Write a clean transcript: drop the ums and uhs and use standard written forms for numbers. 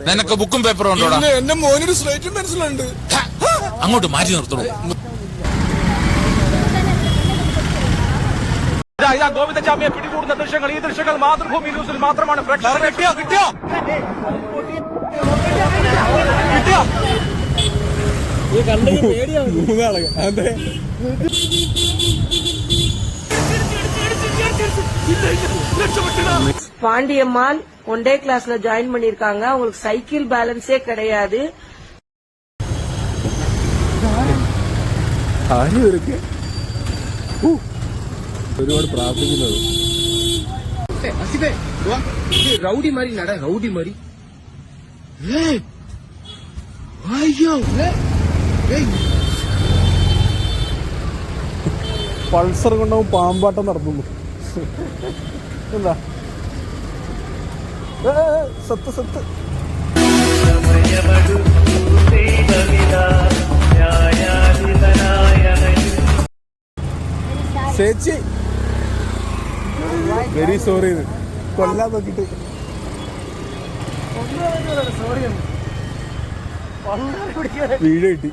നിനക്ക് ബുക്കും പേപ്പറും ഉണ്ടോ? എന്റെ മോനൊരു സ്ലേറ്റും പെൻസിലുണ്ട്. അങ്ങോട്ട് മാറ്റി നിർത്തണോ? ഇതാ ഗോവിന്ദചാമിയെ പിടികൂടുന്ന ദൃശ്യങ്ങൾ. ഈ ദൃശ്യങ്ങൾ മാതൃഭൂമി ന്യൂസിൽ മാത്രമാണ്. കിട്ടിയോ മൂന്നാള് അതെ. பாண்டியம்மாள் ஒன்டே கிளாஸ்ல ஜாயின் பண்ணிருக்காங்க. அவங்களுக்கு சைக்கிள் பேலன்ஸே கிடையாது. ഒരുപാട് പ്രാർത്ഥിക്കുന്നത്. ரவுடி மாதிரி நட, ரவுடி மாதிரி. ஐயோ പൾസർ കൊണ്ടവൻ പാമ്പാട്ടം നടത്തുന്നു. എന്താ സത്ത് സത്ത് ചേച്ചി വെരി സോറി. കൊല്ലാൻ നോക്കിട്ട് വീഡിയോ കിട്ടി.